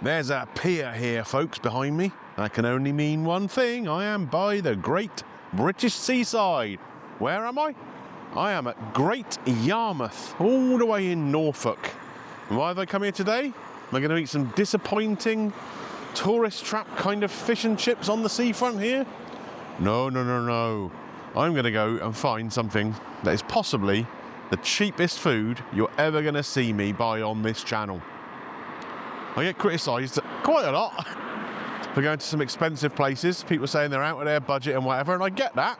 There's a pier here, folks, behind me. That can only mean one thing. I am by the Great British Seaside. Where am I? I am at Great Yarmouth, all the way in Norfolk. And why have I come here today? Am I going to eat some disappointing tourist trap kind of fish and chips on the seafront here? No, no, no, no. I'm going to go and find something that is possibly the cheapest food you're ever going to see me buy on this channel. I get criticised quite a lot for going to some expensive places. People saying they're out of their budget and whatever, and I get that.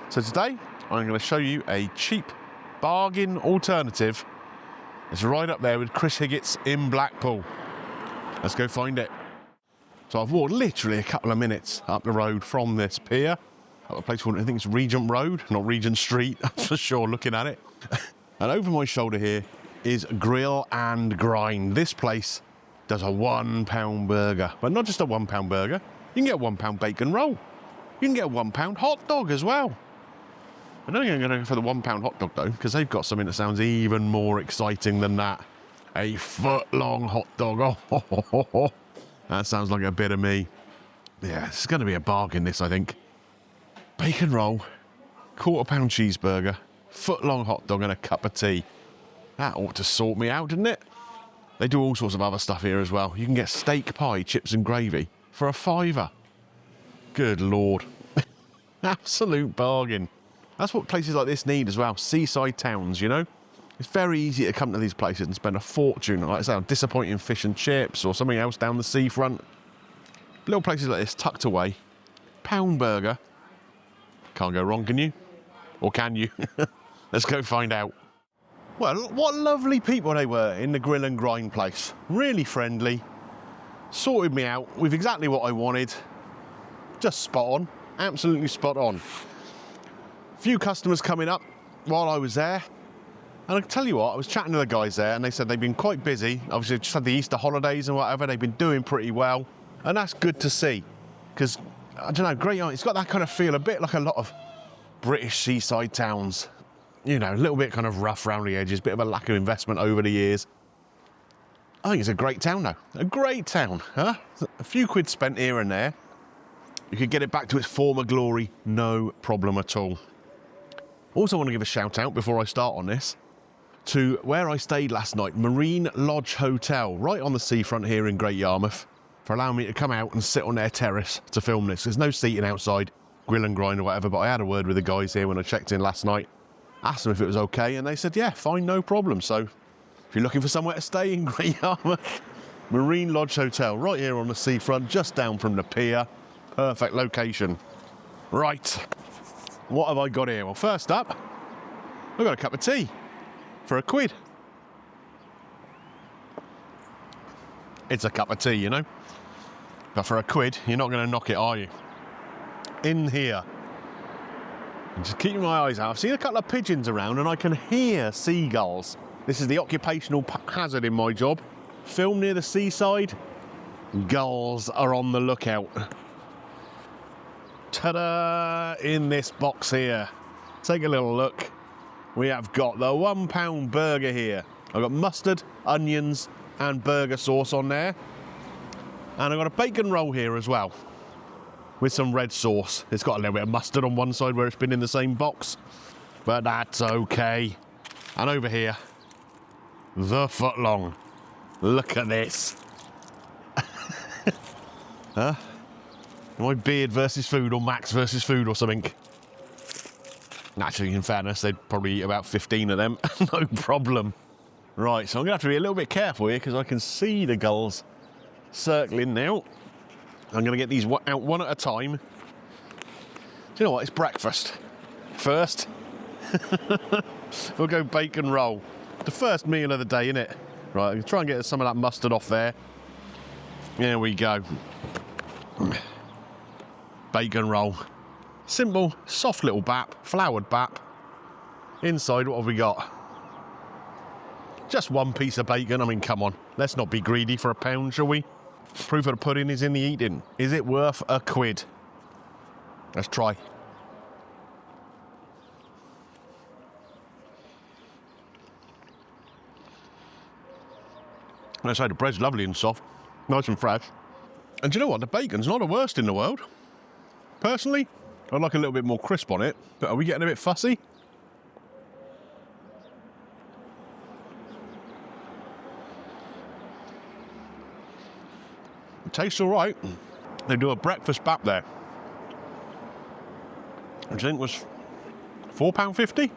So today, I'm going to show you a cheap bargain alternative. It's right up there with Chris Higgett's in Blackpool. Let's go find it. So I've walked literally a couple of minutes up the road from this pier, up a place called, I think it's Regent Road, not Regent Street, that's for sure, looking at it. And over my shoulder here is Grill and Grind. This place does a £1 burger, but not just a £1 burger. You can get a £1 bacon roll. You can get a £1 hot dog as well. I don't think I'm going to go for the £1 hot dog though, because they've got something that sounds even more exciting than that. A foot-long hot dog. Oh, that sounds like a bit of me. Yeah, it's going to be a bargain, this, I think. Bacon roll, £1/4 cheeseburger, foot-long hot dog and a cup of tea. That ought to sort me out, didn't it? They do all sorts of other stuff here as well. You can get steak pie, chips and gravy for a £5. Good Lord. Absolute bargain. That's what places like this need as well. Seaside towns, you know? It's very easy to come to these places and spend a fortune, like I say, on disappointing fish and chips or something else down the seafront. Little places like this, tucked away. £1 burger. Can't go wrong, can you? Or can you? Let's go find out. Well, what lovely people they were in the Grill and Grind place. Really friendly. Sorted me out with exactly what I wanted. Just spot on. Absolutely spot on. Few customers coming up while I was there. And I tell you what, I was chatting to the guys there and they said they've been quite busy. Obviously, just had the Easter holidays and whatever. They've been doing pretty well. And that's good to see. Because, I don't know, Great Yarmouth, it's got that kind of feel, a bit like a lot of British seaside towns. You know, a little bit kind of rough around the edges, bit of a lack of investment over the years. I think it's a great town though. A great town, huh? A few quid spent here and there. You could get it back to its former glory, no problem at all. Also want to give a shout out before I start on this to where I stayed last night, Marine Lodge Hotel, right on the seafront here in Great Yarmouth, for allowing me to come out and sit on their terrace to film this. There's no seating outside, Grill and Grind or whatever, but I had a word with the guys here when I checked in last night. Asked them if it was okay, and they said, yeah, fine, no problem. So, if you're looking for somewhere to stay in Great Yarmouth, Marine Lodge Hotel, right here on the seafront, just down from the pier. Perfect location. Right, what have I got here? Well, first up, I've got a cup of tea for £1. It's a cup of tea, you know. But for £1, you're not going to knock it, are you? In here. And just keeping my eyes out. I've seen a couple of pigeons around and I can hear seagulls. This is the occupational hazard in my job. Film near the seaside, gulls are on the lookout. Ta-da! In this box here. Take a little look. We have got the £1 burger here. I've got mustard, onions and burger sauce on there. And I've got a bacon roll here as well, with some red sauce. It's got a little bit of mustard on one side where it's been in the same box, but that's okay. And over here, the footlong. Look at this. Huh? Am I beard versus food or Max versus food or something? Naturally, in fairness, they'd probably eat about 15 of them. No problem. Right, so I'm going to have to be a little bit careful here because I can see the gulls circling now. I'm going to get these out one at a time. Do you know what? It's breakfast. First, we'll go bacon roll. The first meal of the day, innit? Right, I'm going to try and get some of that mustard off there. There we go. Bacon roll. Simple, soft little bap, floured bap. Inside, what have we got? Just one piece of bacon. I mean, come on. Let's not be greedy for £1, shall we? Proof of the pudding is in the eating. Is it worth £1? Let's try. Let's say the bread's lovely and soft. Nice and fresh. And do you know what? The bacon's not the worst in the world. Personally, I'd like a little bit more crisp on it, but are we getting a bit fussy? It tastes all right. They do a breakfast back there, which I think was £4.50.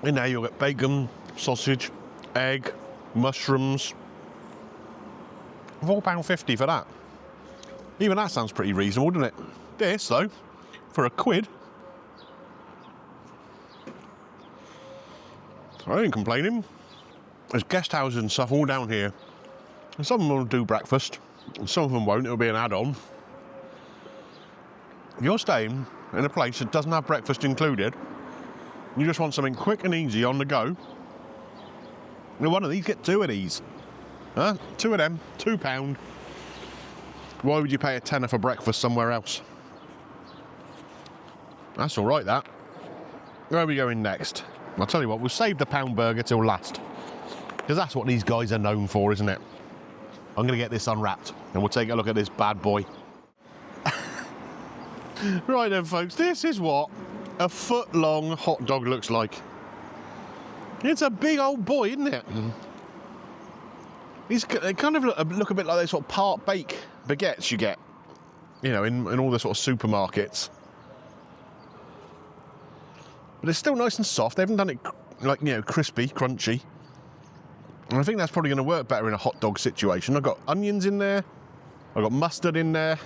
In there you'll get bacon, sausage, egg, mushrooms. £4.50 for that. Even that sounds pretty reasonable, doesn't it? This, though, for £1, I ain't complaining. There's guest houses and stuff all down here. And some of them will do breakfast, and some of them won't. It'll be an add-on. If you're staying in a place that doesn't have breakfast included, you just want something quick and easy on the go, one of these, get 2 of these. Huh? 2 of them, £2. Why would you pay a tenner for breakfast somewhere else? That's all right, that. Where are we going next? I'll tell you what, we'll save the pound burger till last, because that's what these guys are known for, isn't it? I'm going to get this unwrapped, and we'll take a look at this bad boy. Right then, folks, this is what a foot-long hot dog looks like. It's a big old boy, isn't it? They kind of look a bit like those sort of part-bake baguettes you get, you know, in all the sort of supermarkets. But it's still nice and soft. They haven't done it, like, you know, crispy, crunchy. And I think that's probably going to work better in a hot dog situation. I've got onions in there. I've got mustard in there.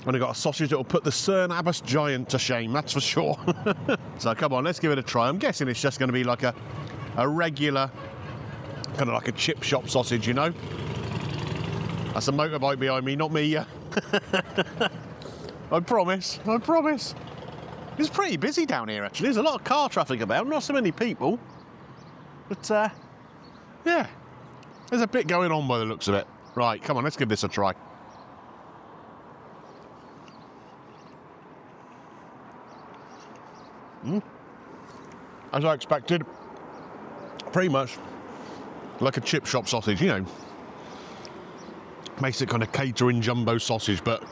And I've got a sausage that will put the Cern Abbas giant to shame, that's for sure. So come on, let's give it a try. I'm guessing it's just going to be like a regular, kind of like a chip shop sausage, you know? That's a motorbike behind me, not me. I promise, I promise. It's pretty busy down here, actually. There's a lot of car traffic about, not so many people. But, yeah, there's a bit going on by the looks of it. Right, come on, let's give this a try. As I expected, pretty much like a chip shop sausage, you know. Basic kind of catering jumbo sausage, but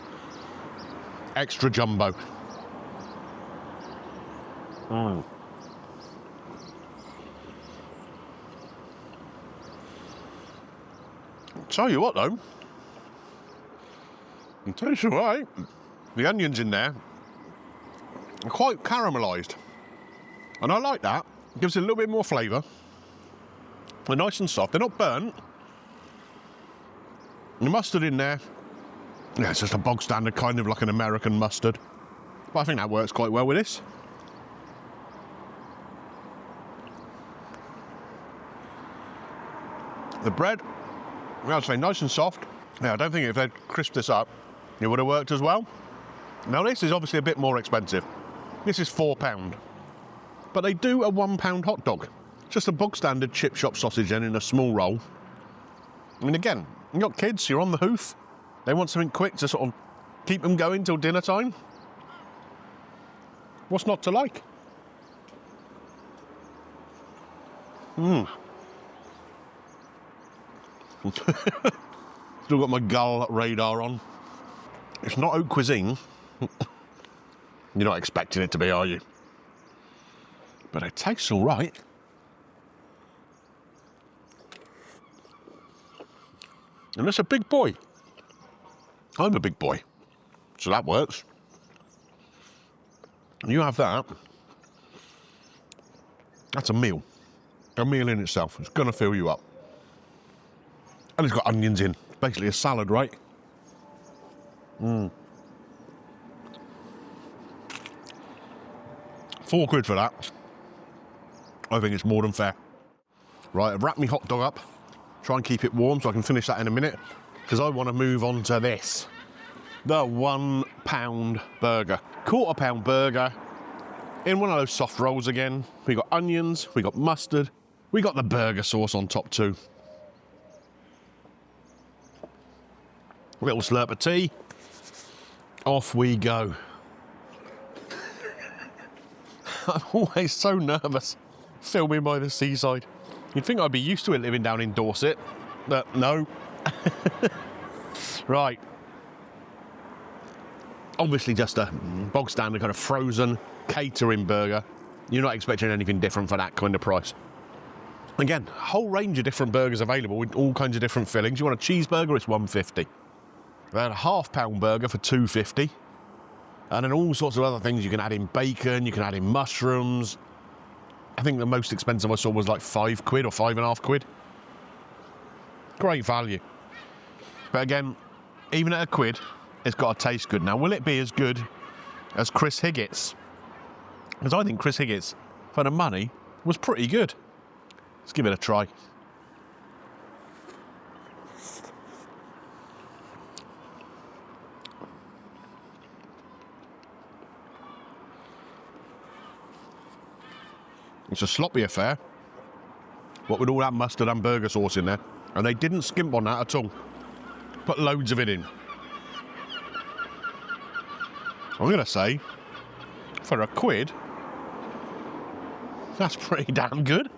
extra jumbo. Tell you what, though, it tastes all right. The onions in there are quite caramelised, and I like that. It gives it a little bit more flavour. They're nice and soft. They're not burnt. The mustard in there, yeah, it's just a bog standard, kind of like an American mustard. But I think that works quite well with this. The bread, I'd say nice and soft. Yeah, I don't think if they'd crisped this up, it would have worked as well. Now this is obviously a bit more expensive. This is £4. But they do a £1 hot dog. Just a bog standard chip shop sausage then in a small roll. I mean, again, you've got kids, you're on the hoof. They want something quick to sort of keep them going till dinner time. What's not to like? Still got my gull radar on. It's not haute cuisine. You're not expecting it to be, are you? But it tastes all right. And it's a big boy. I'm a big boy, so that works. You have that. That's a meal. A meal in itself. It's going to fill you up. And it's got onions in. Basically a salad, right? £4 for that. I think it's more than fair. Right, I've wrapped my hot dog up. Try and keep it warm so I can finish that in a minute, because I want to move on to this. The £1 burger. £1/4 burger in one of those soft rolls again. We got onions, we got mustard, we got the burger sauce on top too. A little slurp of tea. Off we go. I'm always so nervous filming by the seaside. You'd think I'd be used to it living down in Dorset, but no. Right. Obviously just a bog standard kind of frozen catering burger. You're not expecting anything different for that kind of price. Again, a whole range of different burgers available with all kinds of different fillings. You want a cheeseburger, it's £1.50. We had a £half-pound burger for £2.50. And then all sorts of other things. You can add in bacon, you can add in mushrooms. I think the most expensive I saw was like £5 or £5.50. Great value. But again, even at £1, it's got to taste good. Now, will it be as good as Chris Higgett's? Because I think Chris Higgett's, for the money, was pretty good. Let's give it a try. It's a sloppy affair, what with all that mustard and burger sauce in there. And they didn't skimp on that at all. Put loads of it in. I'm going to say, for £1, that's pretty damn good.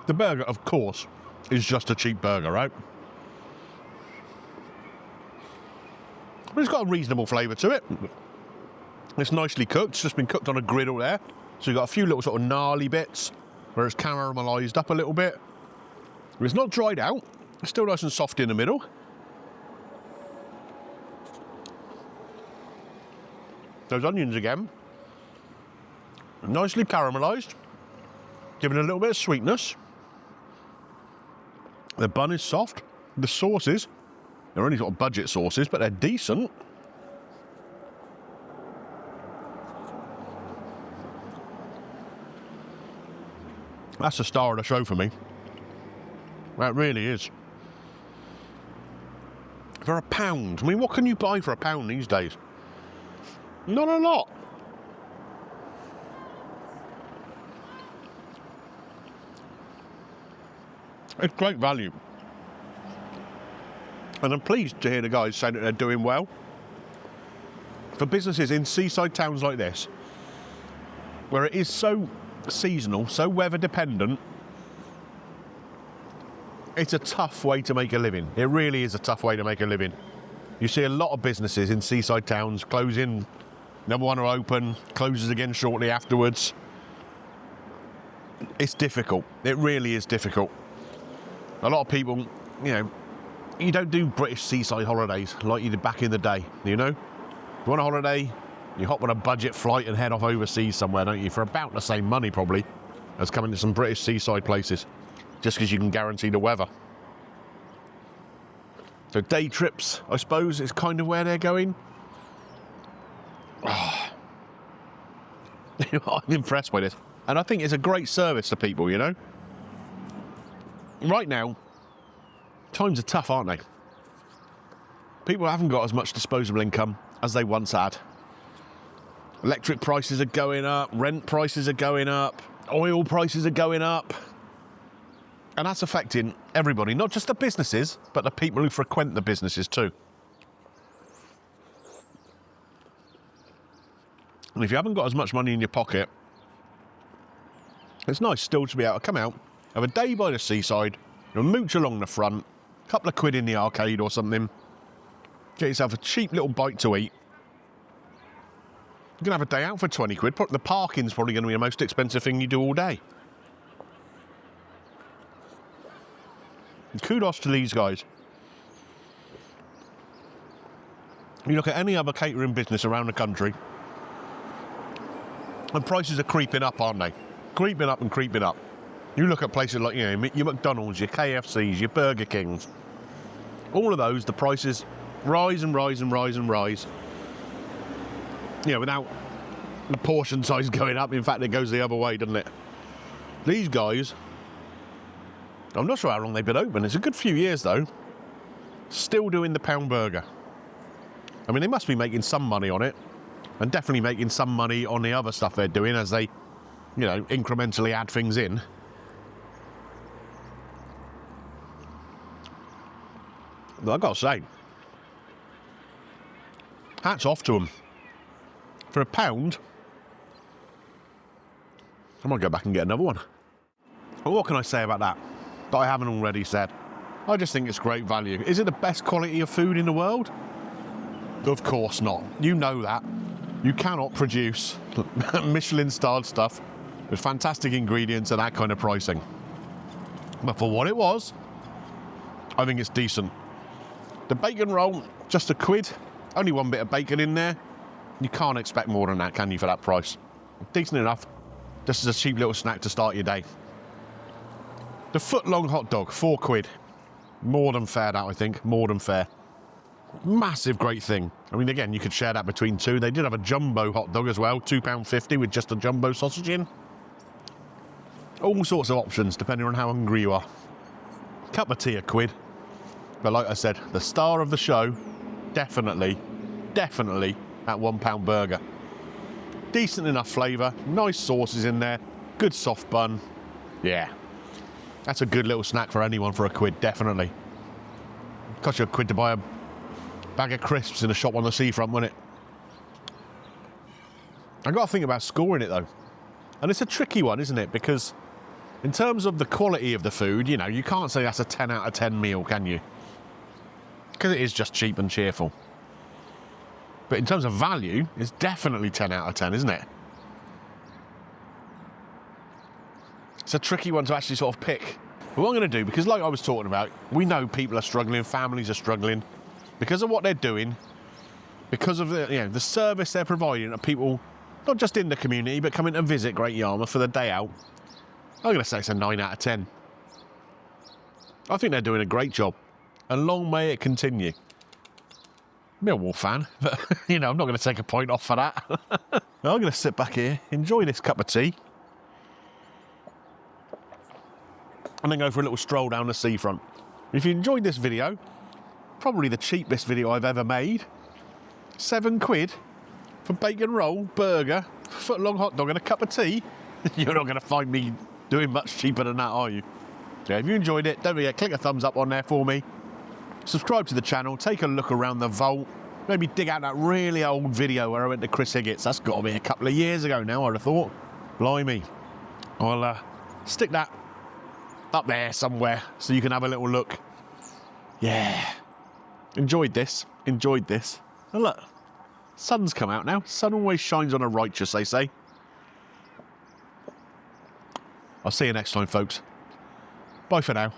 The burger, of course, is just a cheap burger, right? But it's got a reasonable flavour to it. It's nicely cooked. It's just been cooked on a griddle there. So you've got a few little sort of gnarly bits where it's caramelised up a little bit. But it's not dried out. It's still nice and soft in the middle. Those onions again, nicely caramelised, giving a little bit of sweetness. The bun is soft. The sauces, they're only sort of budget sauces, but they're decent. That's the star of the show for me. That really is. For £1, I mean, what can you buy for £1 these days? Not a lot. It's great value. And I'm pleased to hear the guys saying that they're doing well. For businesses in seaside towns like this, where it is so seasonal, so weather dependent, it's a tough way to make a living. It really is a tough way to make a living. You see a lot of businesses in seaside towns closing, another one will open, closes again shortly afterwards. It's difficult. It really is difficult. A lot of people, you know, you don't do British seaside holidays like you did back in the day, you know? You want a holiday, you hop on a budget flight and head off overseas somewhere, don't you? For about the same money, probably, as coming to some British seaside places, just because you can guarantee the weather. So day trips, I suppose, is kind of where they're going. Oh. I'm impressed by this. And I think it's a great service to people, you know? Right now, times are tough, aren't they? People haven't got as much disposable income as they once had. Electric prices are going up, rent prices are going up, oil prices are going up. And that's affecting everybody, not just the businesses, but the people who frequent the businesses too. And if you haven't got as much money in your pocket, it's nice still to be able to come out, have a day by the seaside, you know, mooch along the front, a couple of quid in the arcade or something, get yourself a cheap little bite to eat. You can have a day out for 20 quid. The parking's probably going to be the most expensive thing you do all day. And kudos to these guys. You look at any other catering business around the country, and prices are creeping up, aren't they? Creeping up and creeping up. You look at places like, you know, your McDonald's, your KFCs, your Burger Kings. All of those, the prices rise and rise and rise and rise. You know, without the portion size going up. In fact, it goes the other way, doesn't it? These guys, I'm not sure how long they've been open. It's a good few years, though. Still doing the pound burger. I mean, they must be making some money on it. And definitely making some money on the other stuff they're doing as they, you know, incrementally add things in. But I've got to say, hats off to them For £1, I might go back and get another one. But what can I say about that I haven't already said? I just think it's great value. Is it the best quality of food in the world? Of course not. You know that. You cannot produce Michelin-starred stuff with fantastic ingredients at that kind of pricing. But for what it was, I think it's decent. The bacon roll, just £1. Only one bit of bacon in there. You can't expect more than that, can you, for that price? Decent enough. Just as a cheap little snack to start your day. The foot-long hot dog, £4. More than fair, that, I think. More than fair. Massive great thing. I mean, again, you could share that between two. They did have a jumbo hot dog as well, £2.50 with just a jumbo sausage in. All sorts of options, depending on how hungry you are. Cup of tea, £1. But like I said, the star of the show, definitely that £1 burger. Decent enough flavour, nice sauces in there, good soft bun. Yeah, that's a good little snack for anyone for £1, definitely. Cost you £1 to buy a bag of crisps in a shop on the seafront, wouldn't it? I've got to think about scoring it though. And it's a tricky one, isn't it? Because in terms of the quality of the food, you know, you can't say that's a 10 out of 10 meal, can you? Because it is just cheap and cheerful. But in terms of value, it's definitely 10 out of 10, isn't it? It's a tricky one to actually sort of pick. But what I'm going to do, because like I was talking about, we know people are struggling, families are struggling, because of what they're doing, because of the service they're providing to people, not just in the community, but coming to visit Great Yarmouth for the day out. I'm going to say it's a 9 out of 10. I think they're doing a great job. And long may it continue. Millwall fan, but, you know, I'm not going to take a point off for that. I'm going to sit back here, enjoy this cup of tea, and then go for a little stroll down the seafront. If you enjoyed this video, probably the cheapest video I've ever made, £7 for bacon roll, burger, foot-long hot dog and a cup of tea. You're not going to find me doing much cheaper than that, are you? Yeah, if you enjoyed it, don't forget, click a thumbs up on there for me. Subscribe to the channel, take a look around the vault, maybe dig out that really old video where I went to Chris Higgett's. That's got to be a couple of years ago now, I'd have thought. Blimey. I'll stick that up there somewhere so you can have a little look. Yeah. Enjoyed this. And look, sun's come out now. Sun always shines on the righteous, they say. I'll see you next time, folks. Bye for now.